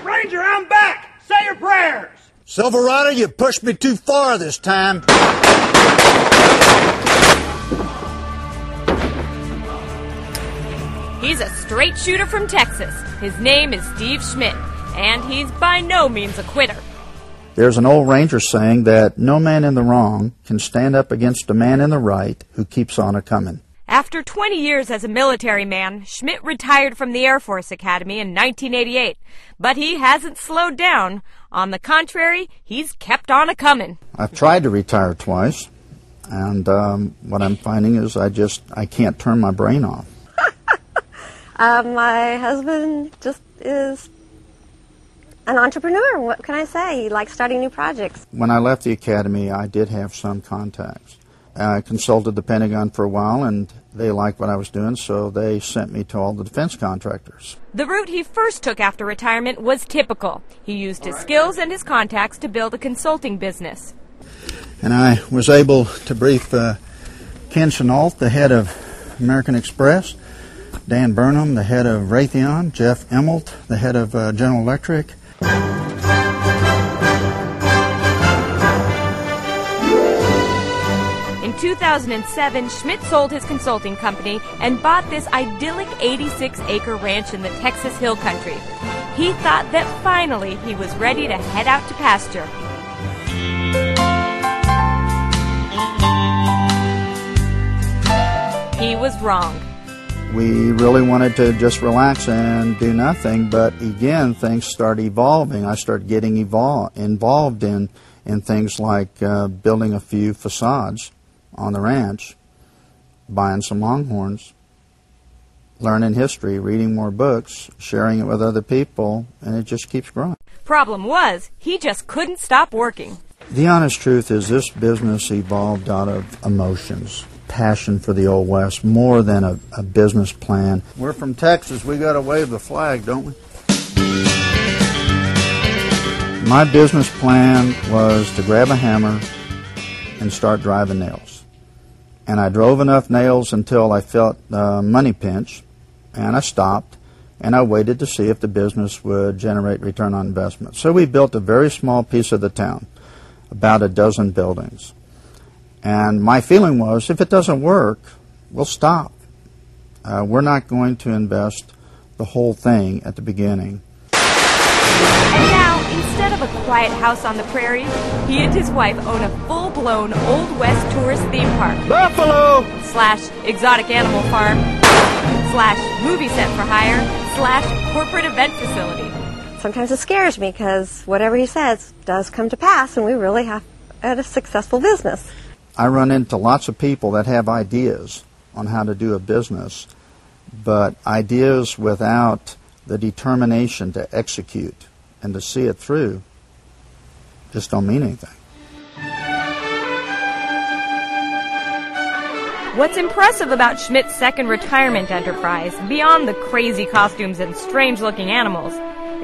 Ranger, I'm back! Say your prayers! Silverado, you pushed me too far this time. He's a straight shooter from Texas. His name is Steve Schmidt, and he's by no means a quitter. There's an old Ranger saying that no man in the wrong can stand up against a man in the right who keeps on a-comin'. After 20 years as a military man, Schmidt retired from the Air Force Academy in 1988. But he hasn't slowed down. On the contrary, he's kept on a-comin'. I've tried to retire twice, and what I'm finding is I can't turn my brain off. My husband just is an entrepreneur. What can I say? He likes starting new projects. When I left the academy, I did have some contacts. I consulted the Pentagon for a while, and they liked what I was doing, so they sent me to all the defense contractors. The route he first took after retirement was typical. He used his skills and his contacts to build a consulting business. And I was able to brief Ken Chenault, the head of American Express, Dan Burnham, the head of Raytheon, Jeff Immelt, the head of General Electric. In 2007, Schmidt sold his consulting company and bought this idyllic 86-acre ranch in the Texas Hill Country. He thought that finally he was ready to head out to pasture. He was wrong. We really wanted to just relax and do nothing, but again, things started evolving. I started getting involved in things like building a few facades on the ranch, buying some Longhorns, learning history, reading more books, sharing it with other people, and it just keeps growing. Problem was, he just couldn't stop working. The honest truth is this business evolved out of emotions, passion for the Old West, more than a business plan. We're from Texas. We got to wave the flag, don't we? My business plan was to grab a hammer and start driving nails. And I drove enough nails until I felt a money pinch, and I stopped, and I waited to see if the business would generate return on investment. So we built a very small piece of the town, about a dozen buildings. And my feeling was, if it doesn't work, we'll stop. We're not going to invest the whole thing at the beginning. And now, instead of a quiet house on the prairie, he and his wife own a full-blown Old West tourist theme park. Buffalo! / exotic animal farm / movie set for hire / corporate event facility. Sometimes it scares me because whatever he says does come to pass, and we really have a successful business. I run into lots of people that have ideas on how to do a business, but ideas without the determination to execute and to see it through just don't mean anything. What's impressive about Schmidt's second retirement enterprise, beyond the crazy costumes and strange-looking animals,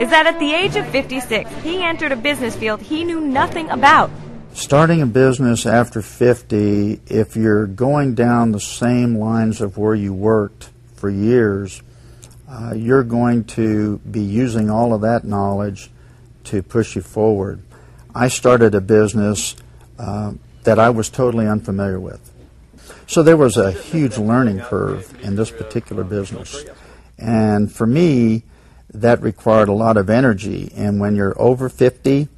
is that at the age of 56, he entered a business field he knew nothing about. Starting a business after 50, if you're going down the same lines of where you worked for years, you're going to be using all of that knowledge to push you forward. I started a business that I was totally unfamiliar with. So there was a huge learning curve in this particular business. And for me, that required a lot of energy. And when you're over 50,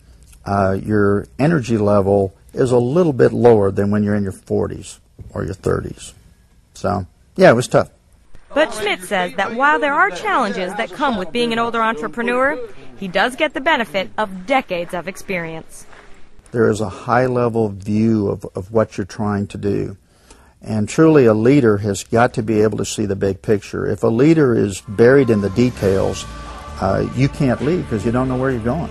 your energy level is a little bit lower than when you're in your 40s or your 30s. So, yeah, it was tough. But Schmidt says that while there are challenges that come with being an older entrepreneur, he does get the benefit of decades of experience. There is a high-level view of what you're trying to do. And truly a leader has got to be able to see the big picture. If a leader is buried in the details, you can't lead because you don't know where you're going.